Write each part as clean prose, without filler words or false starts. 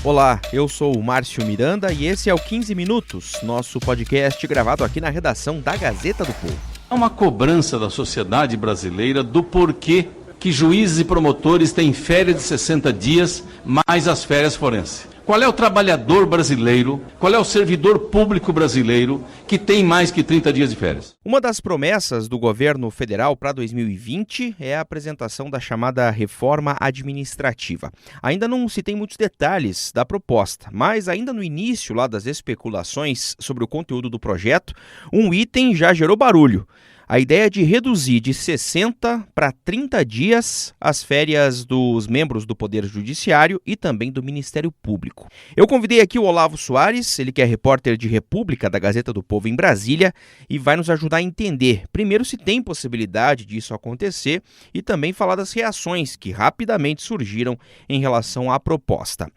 Olá, eu sou o Márcio Miranda e esse é o 15 Minutos, nosso podcast gravado aqui na redação da Gazeta do Povo. É uma cobrança da sociedade brasileira do porquê que juízes e promotores têm férias de 60 dias mais as férias forenses. Qual é o trabalhador brasileiro, qual é o servidor público brasileiro que tem mais que 30 dias de férias? Uma das promessas do governo federal para 2020 é a apresentação da chamada reforma administrativa. Ainda não se tem muitos detalhes da proposta, mas ainda no início lá das especulações sobre o conteúdo do projeto, um item já gerou barulho. A ideia é de reduzir de 60 para 30 dias as férias dos membros do Poder Judiciário e também do Ministério Público. Eu convidei aqui o Olavo Soares, ele que é repórter de República da Gazeta do Povo em Brasília e vai nos ajudar a entender, primeiro, se tem possibilidade disso acontecer e também falar das reações que rapidamente surgiram em relação à proposta.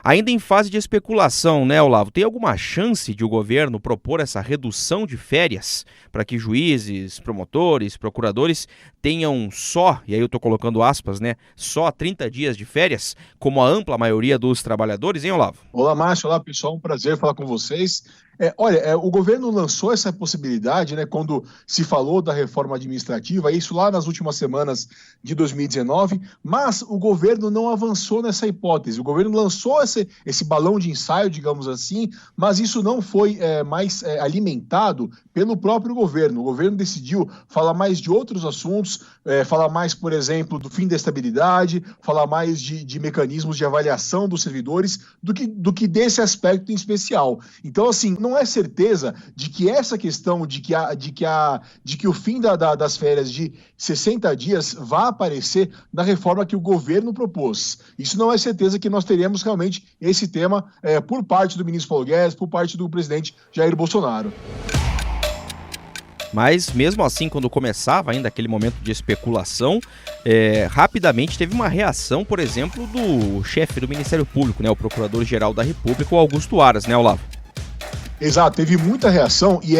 Ainda em fase de especulação, né, Olavo? Tem alguma chance de o governo propor essa redução de férias para que juízes, promotores, procuradores tenham só, e aí eu estou colocando aspas, né, só 30 dias de férias, como a ampla maioria dos trabalhadores, hein, Olavo? Olá, Márcio. Olá, pessoal. Um prazer falar com vocês. O governo lançou essa possibilidade, né, quando se falou da reforma administrativa, isso lá nas últimas semanas de 2019, mas o governo não avançou nessa hipótese. O governo lançou esse balão de ensaio, digamos assim, mas isso não foi mais alimentado pelo próprio governo. O governo decidiu falar mais de outros assuntos, falar mais, por exemplo, do fim da estabilidade, falar mais de mecanismos de avaliação dos servidores, do que desse aspecto em especial. Então, assim, não é certeza de que essa questão de que o fim das férias de 60 dias vá aparecer na reforma que o governo propôs. Isso não é certeza que nós teremos realmente esse tema por parte do ministro Paulo Guedes, por parte do presidente Jair Bolsonaro. Mas mesmo assim, quando começava ainda aquele momento de especulação, rapidamente teve uma reação, por exemplo, do chefe do Ministério Público, né, o Procurador-Geral da República, o Augusto Aras, né, Olavo? Exato, teve muita reação e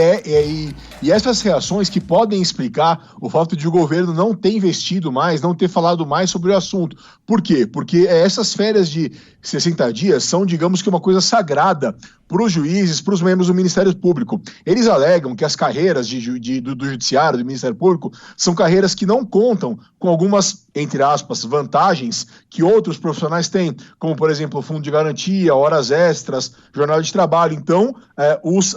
essas reações que podem explicar o fato de o governo não ter investido mais, não ter falado mais sobre o assunto. Por quê? Porque essas férias de 60 dias são, digamos que, uma coisa sagrada para os juízes, para os membros do Ministério Público. Eles alegam que as carreiras do Judiciário, do Ministério Público, são carreiras que não contam com algumas, entre aspas, vantagens que outros profissionais têm, como, por exemplo, fundo de garantia, horas extras, jornada de trabalho. Então,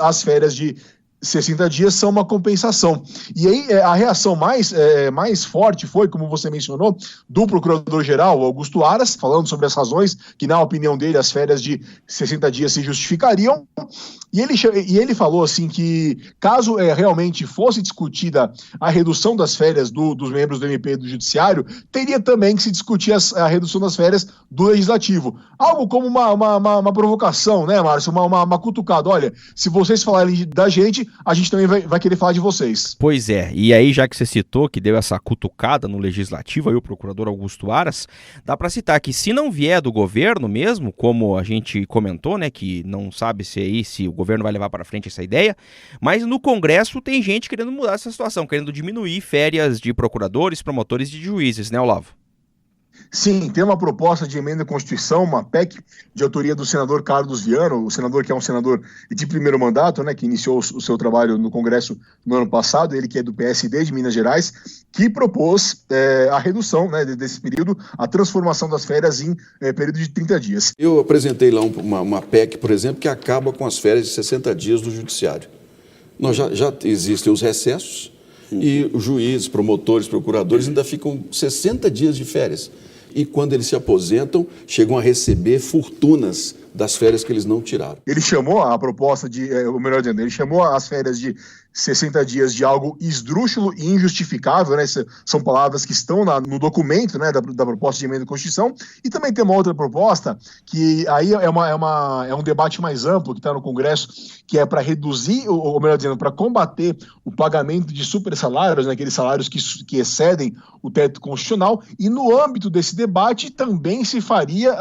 as férias de 60 dias são uma compensação. E aí a reação mais forte foi, como você mencionou, do Procurador-Geral, Augusto Aras, falando sobre as razões que, na opinião dele, as férias de 60 dias se justificariam. E ele falou assim que, caso realmente fosse discutida a redução das férias dos membros do MP e do Judiciário, teria também que se discutir a redução das férias do Legislativo. Algo como uma provocação, né, Márcio? Uma cutucada. Olha, se vocês falarem da gente, a gente também vai querer falar de vocês. Pois é, e aí já que você citou que deu essa cutucada no Legislativo, aí o procurador Augusto Aras, dá para citar que se não vier do governo mesmo, como a gente comentou, né, que não sabe se o governo vai levar para frente essa ideia, mas no Congresso tem gente querendo mudar essa situação, querendo diminuir férias de procuradores, promotores e de juízes, né, Olavo? Sim, tem uma proposta de emenda à Constituição, uma PEC, de autoria do senador Carlos Viano, o senador que é um senador de primeiro mandato, né, que iniciou o seu trabalho no Congresso no ano passado, ele que é do PSD de Minas Gerais, que propôs a redução, né, desse período, a transformação das férias em período de 30 dias. Eu apresentei lá uma PEC, por exemplo, que acaba com as férias de 60 dias do Judiciário. Nós já existem os recessos e os juízes, promotores, procuradores ainda ficam 60 dias de férias. E quando eles se aposentam, chegam a receber fortunas das férias que eles não tiraram. Ele chamou a proposta ele chamou as férias de 60 dias de algo esdrúxulo e injustificável, né? São palavras que estão no documento, né, da proposta de emenda à Constituição. E também tem uma outra proposta, que aí é um debate mais amplo que está no Congresso, que é para reduzir, ou melhor dizendo, para combater o pagamento de super salários, né, aqueles salários que excedem o teto constitucional, e no âmbito desse debate também se faria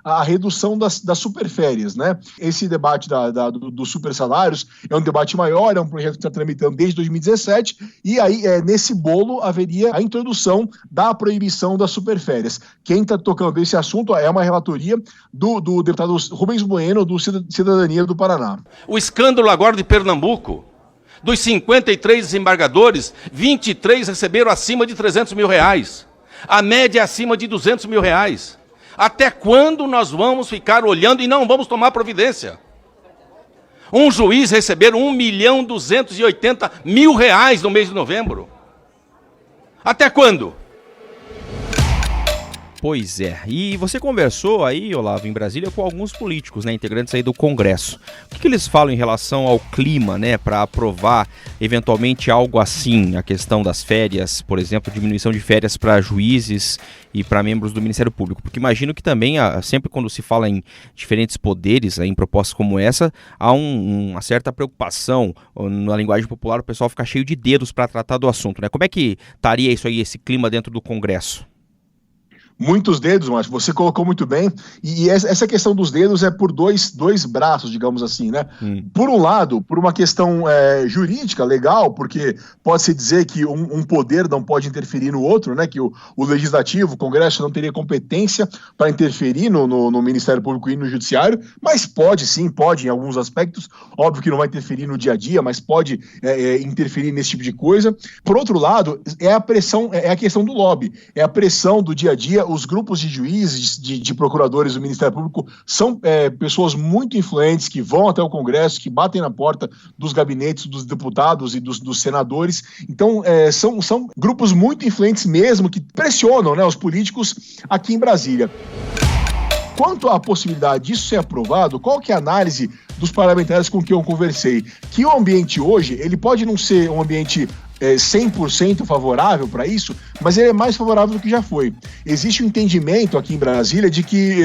a redução das superférias, né? Esse debate dos super salários é um debate maior, é um projeto que está tramitando desde 2017, e aí nesse bolo haveria a introdução da proibição das superférias. Quem está tocando esse assunto é uma relatoria do deputado Rubens Bueno, do Cidadania do Paraná. O escândalo agora de Pernambuco, dos 53 desembargadores, 23 receberam acima de R$300 mil. A média é acima de R$200 mil. Até quando nós vamos ficar olhando e não vamos tomar providência? Um juiz receber R$1.280.000 no mês de novembro. Até quando? Pois é. E você conversou aí, Olavo, em Brasília, com alguns políticos, né, integrantes aí do Congresso. O que eles falam em relação ao clima, né, para aprovar eventualmente algo assim, a questão das férias, por exemplo, diminuição de férias para juízes e para membros do Ministério Público? Porque imagino que também, sempre quando se fala em diferentes poderes, em propostas como essa, há uma certa preocupação, na linguagem popular, o pessoal fica cheio de dedos para tratar do assunto, né? Como é que estaria isso aí, esse clima dentro do Congresso? Muitos dedos, mas você colocou muito bem, e essa questão dos dedos é por dois braços, digamos assim, né? Por um lado, por uma questão jurídica, legal, porque pode-se dizer que um poder não pode interferir no outro, né? Que o Legislativo, o Congresso não teria competência para interferir no Ministério Público e no Judiciário, mas pode sim, pode em alguns aspectos, óbvio que não vai interferir no dia a dia, mas pode interferir nesse tipo de coisa. Por outro lado, é a pressão, é a questão do lobby, é a pressão do dia a dia. Os grupos de juízes, de procuradores do Ministério Público são pessoas muito influentes que vão até o Congresso, que batem na porta dos gabinetes dos deputados e dos senadores. Então, são grupos muito influentes mesmo que pressionam, né, os políticos aqui em Brasília. Quanto à possibilidade disso ser aprovado, qual que é a análise dos parlamentares com quem eu conversei? Que o ambiente hoje, ele pode não ser um ambiente 100% favorável para isso, mas ele é mais favorável do que já foi. Existe um entendimento aqui em Brasília de que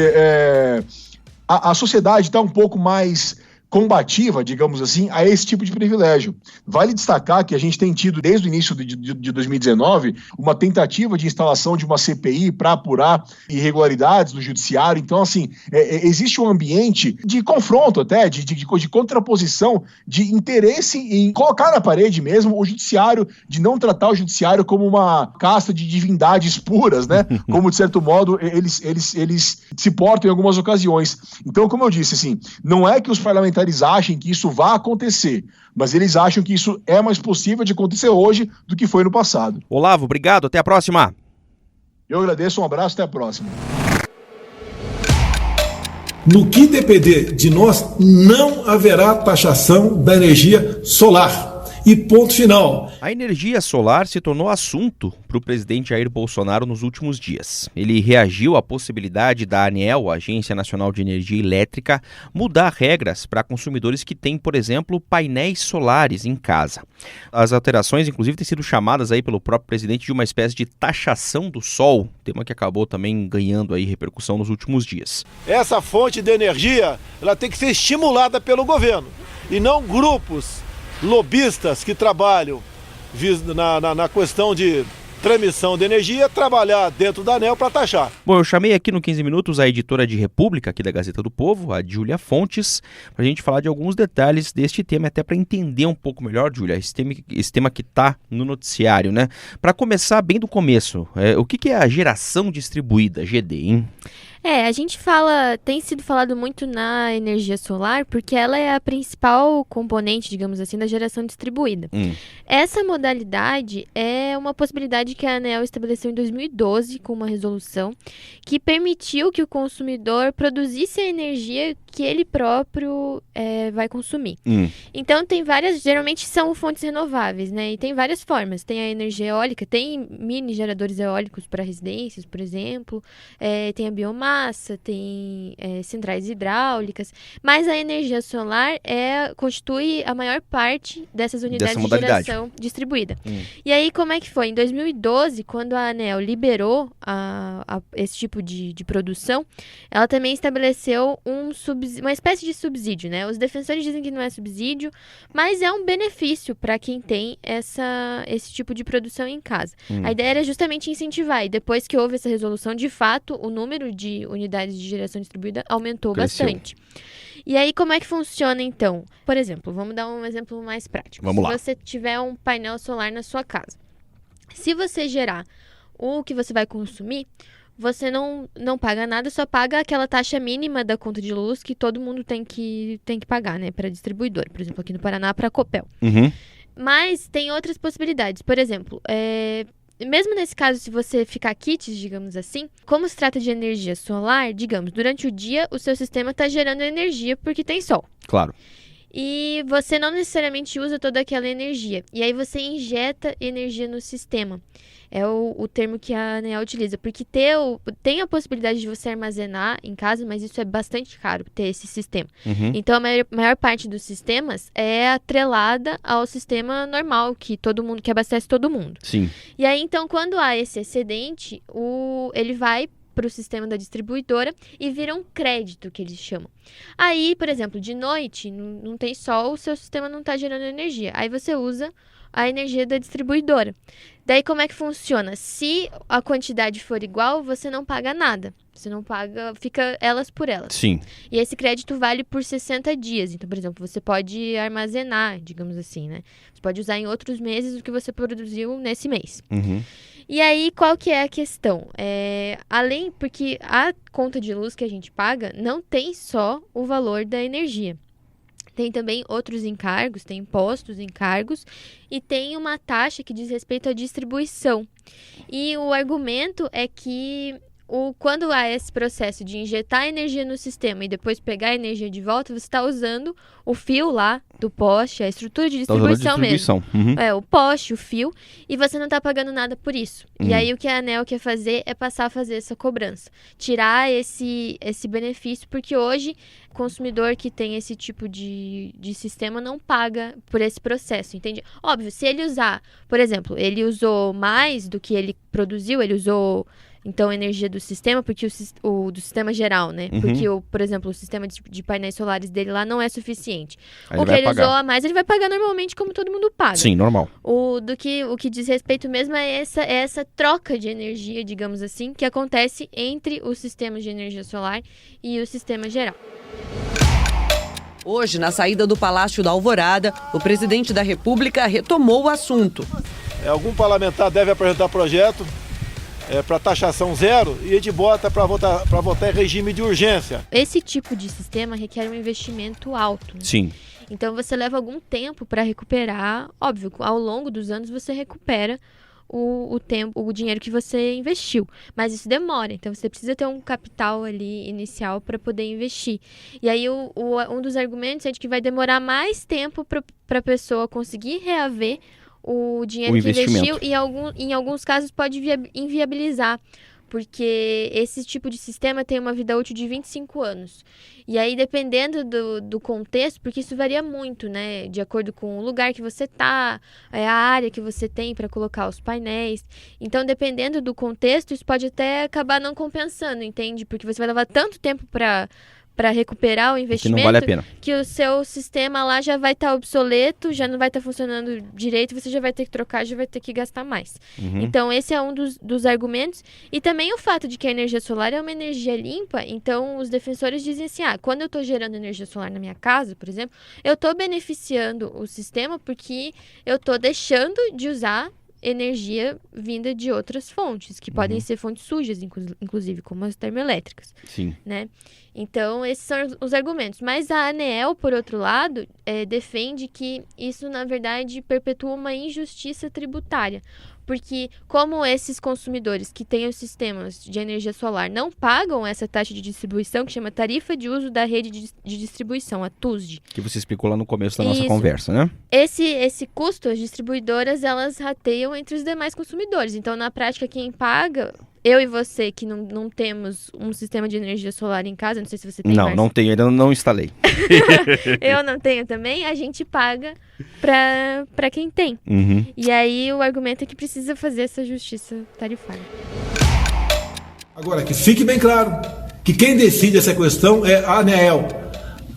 a sociedade está um pouco mais combativa, digamos assim, a esse tipo de privilégio. Vale destacar que a gente tem tido, desde o início de 2019, uma tentativa de instalação de uma CPI para apurar irregularidades no judiciário. Então, assim, existe um ambiente de confronto até, de contraposição, de interesse em colocar na parede mesmo o judiciário, de não tratar o judiciário como uma casta de divindades puras, né? Como, de certo modo, eles se portam em algumas ocasiões. Então, como eu disse, assim, não é que os parlamentares achem que isso vai acontecer, mas eles acham que isso é mais possível de acontecer hoje do que foi no passado. Olavo, obrigado, até a próxima. Eu agradeço, um abraço, até a próxima. No que depender de nós, não haverá taxação da energia solar. E ponto final. A energia solar se tornou assunto para o presidente Jair Bolsonaro nos últimos dias. Ele reagiu à possibilidade da ANEEL, Agência Nacional de Energia Elétrica, mudar regras para consumidores que têm, por exemplo, painéis solares em casa. As alterações, inclusive, têm sido chamadas aí pelo próprio presidente de uma espécie de taxação do sol, tema que acabou também ganhando aí repercussão nos últimos dias. Essa fonte de energia, ela tem que ser estimulada pelo governo e não grupos lobistas que trabalham na questão de transmissão de energia, trabalhar dentro da ANEEL para taxar. Bom, eu chamei aqui no 15 Minutos a editora de República, aqui da Gazeta do Povo, a Júlia Fontes, para a gente falar de alguns detalhes deste tema, até para entender um pouco melhor, Júlia, esse tema que está no noticiário, né? Para começar bem do começo, o que é a geração distribuída, GD, hein? A gente tem sido falado muito na energia solar porque ela é a principal componente, digamos assim, da geração distribuída. Essa modalidade é uma possibilidade que a ANEEL estabeleceu em 2012 com uma resolução que permitiu que o consumidor produzisse a energia que ele próprio vai consumir. Então tem várias, geralmente são fontes renováveis, né? E tem várias formas. Tem a energia eólica, tem mini geradores eólicos para residências, por exemplo, tem a biomassa, tem centrais hidráulicas, mas a energia solar constitui a maior parte dessas unidades de geração distribuída. E aí, como é que foi? Em 2012, quando a ANEEL liberou esse tipo de produção, ela também estabeleceu uma espécie de subsídio, né? Os defensores dizem que não é subsídio, mas é um benefício para quem tem esse tipo de produção em casa. A ideia era justamente incentivar, e depois que houve essa resolução, de fato, o número de unidades de geração distribuída aumentou bastante. E aí, como é que funciona, então? Por exemplo, vamos dar um exemplo mais prático. Vamos lá. Se você tiver um painel solar na sua casa, se você gerar o que você vai consumir, você não paga nada, só paga aquela taxa mínima da conta de luz que todo mundo tem que pagar, né? Para distribuidora. Por exemplo, aqui no Paraná, para a Copel. Uhum. Mas tem outras possibilidades. Por exemplo, mesmo nesse caso, se você ficar kits, digamos assim, como se trata de energia solar, digamos, durante o dia o seu sistema está gerando energia porque tem sol. Claro. E você não necessariamente usa toda aquela energia. E aí você injeta energia no sistema. É o termo que a ANEEL utiliza. Porque tem a possibilidade de você armazenar em casa, mas isso é bastante caro, ter esse sistema. Uhum. Então, a maior parte dos sistemas é atrelada ao sistema normal, que abastece todo mundo. Sim. E aí, então, quando há esse excedente, ele vai para o sistema da distribuidora e vira um crédito, que eles chamam. Aí, por exemplo, de noite, não tem sol, o seu sistema não está gerando energia. Aí você usa a energia da distribuidora. Daí, como é que funciona? Se a quantidade for igual, você não paga nada. Você não paga, fica elas por elas. Sim. E esse crédito vale por 60 dias. Então, por exemplo, você pode armazenar, digamos assim, né? Você pode usar em outros meses o que você produziu nesse mês. Uhum. E aí, qual que é a questão? Porque a conta de luz que a gente paga não tem só o valor da energia. Tem também outros encargos, tem impostos, encargos, e tem uma taxa que diz respeito à distribuição. E o argumento é que quando há esse processo de injetar energia no sistema e depois pegar a energia de volta, você está usando o fio lá do poste, a estrutura de distribuição mesmo. Uhum. O poste, o fio, e você não está pagando nada por isso. E aí o que a ANEEL quer fazer é passar a fazer essa cobrança. Tirar esse benefício, porque hoje o consumidor que tem esse tipo de sistema não paga por esse processo, entende? Óbvio, se ele usar, por exemplo, ele usou mais do que ele produziu, ele usou... Então, energia do sistema, porque do sistema geral, né? Uhum. Porque, por exemplo, o sistema de painéis solares dele lá não é suficiente. Aí O que ele usou a mais, ele vai pagar normalmente como todo mundo paga. Sim, normal. O que diz respeito mesmo é essa troca de energia, digamos assim, que acontece entre os sistemas de energia solar e o sistema geral. Hoje, na saída do Palácio da Alvorada, o presidente da República retomou o assunto. Algum parlamentar deve apresentar projeto para taxação zero e a gente bota para votar em regime de urgência. Esse tipo de sistema requer um investimento alto, né? Sim. Então você leva algum tempo para recuperar. Óbvio, ao longo dos anos você recupera o dinheiro que você investiu. Mas isso demora, então você precisa ter um capital ali inicial para poder investir. E aí um dos argumentos é de que vai demorar mais tempo para a pessoa conseguir reaver o dinheiro que investiu e em alguns casos pode inviabilizar, porque esse tipo de sistema tem uma vida útil de 25 anos. E aí, dependendo do contexto, porque isso varia muito, né? De acordo com o lugar que você tá, a área que você tem para colocar os painéis. Então, dependendo do contexto, isso pode até acabar não compensando, entende? Porque você vai levar tanto tempo para recuperar o investimento, que não vale a pena. Que o seu sistema lá já vai estar obsoleto, já não vai estar funcionando direito, você já vai ter que trocar, já vai ter que gastar mais. Uhum. Então, esse é um dos argumentos. E também o fato de que a energia solar é uma energia limpa, então os defensores dizem assim, quando eu estou gerando energia solar na minha casa, por exemplo, eu estou beneficiando o sistema porque eu estou deixando de usar energia vinda de outras fontes, que podem ser fontes sujas, inclusive, como as termoelétricas. Sim. Né? Então, esses são os argumentos. Mas a ANEEL, por outro lado, defende que isso, na verdade, perpetua uma injustiça tributária. Porque como esses consumidores que têm os sistemas de energia solar não pagam essa taxa de distribuição, que chama Tarifa de Uso da Rede de Distribuição, a TUSD. Que você explicou lá no começo da nossa conversa, né? Esse custo, as distribuidoras, elas rateiam entre os demais consumidores. Então, na prática, quem paga... Eu e você, que não temos um sistema de energia solar em casa, não sei se você tem. Não tenho, ainda não instalei. Eu não tenho também, a gente paga pra quem tem. Uhum. E aí o argumento é que precisa fazer essa justiça tarifária. Agora, que fique bem claro que quem decide essa questão é a ANEEL,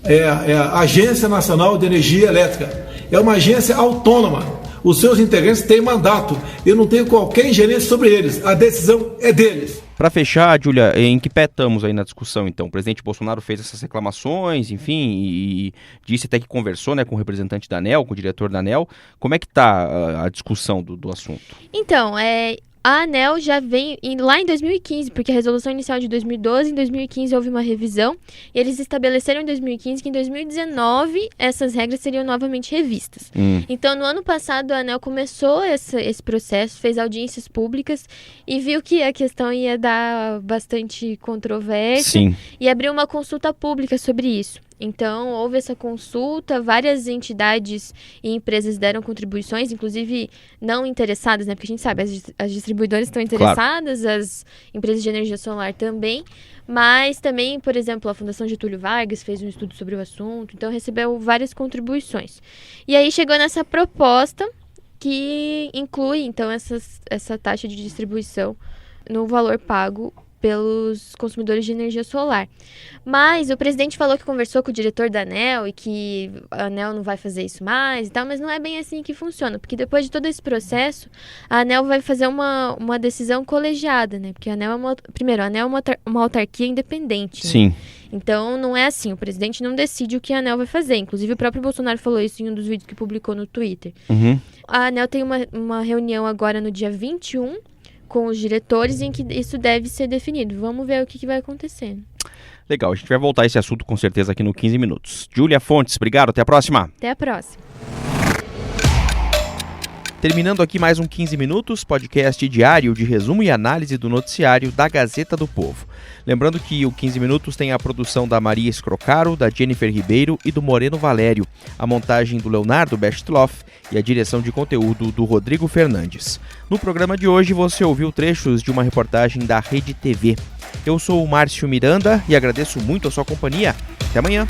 é a Agência Nacional de Energia Elétrica. É uma agência autônoma. os seus integrantes têm mandato. Eu não tenho qualquer ingerência sobre eles. A decisão é deles. Para fechar, Júlia, em que pé estamos aí na discussão, então? O presidente Bolsonaro fez essas reclamações, enfim, e disse até que conversou, né, com o representante da ANEEL, com o diretor da ANEEL. Como é que está a discussão do assunto? Então, a ANEEL já vem lá em 2015, porque a resolução inicial de 2012, em 2015 houve uma revisão, e eles estabeleceram em 2015 que em 2019 essas regras seriam novamente revistas. Então, no ano passado, a ANEEL começou esse processo, fez audiências públicas e viu que a questão ia dar bastante controvérsia. Sim. E abriu uma consulta pública sobre isso. Então, houve essa consulta, várias entidades e empresas deram contribuições, inclusive não interessadas, né? Porque a gente sabe, as distribuidoras estão interessadas, claro. As empresas de energia solar também, mas também, por exemplo, a Fundação Getúlio Vargas fez um estudo sobre o assunto, então recebeu várias contribuições. E aí chegou nessa proposta que inclui, então, essa taxa de distribuição no valor pago pelos consumidores de energia solar. Mas o presidente falou que conversou com o diretor da ANEEL e que a ANEEL não vai fazer isso mais e tal, mas não é bem assim que funciona, porque depois de todo esse processo, a ANEEL vai fazer uma decisão colegiada, né? Porque a ANEEL é uma autarquia independente. Né? Sim. Então, não é assim, o presidente não decide o que a ANEEL vai fazer. Inclusive, o próprio Bolsonaro falou isso em um dos vídeos que publicou no Twitter. A ANEEL tem uma reunião agora no dia 21, com os diretores, em que isso deve ser definido. Vamos ver o que vai acontecendo. Legal, a gente vai voltar a esse assunto com certeza aqui no 15 Minutos. Júlia Fontes, obrigado, até a próxima. Até a próxima. Terminando aqui mais um 15 Minutos, podcast diário de resumo e análise do noticiário da Gazeta do Povo. Lembrando que o 15 Minutos tem a produção da Maria Escrocaro, da Jennifer Ribeiro e do Moreno Valério, a montagem do Leonardo Bestloff e a direção de conteúdo do Rodrigo Fernandes. No programa de hoje você ouviu trechos de uma reportagem da Rede TV. Eu sou o Márcio Miranda e agradeço muito a sua companhia. Até amanhã.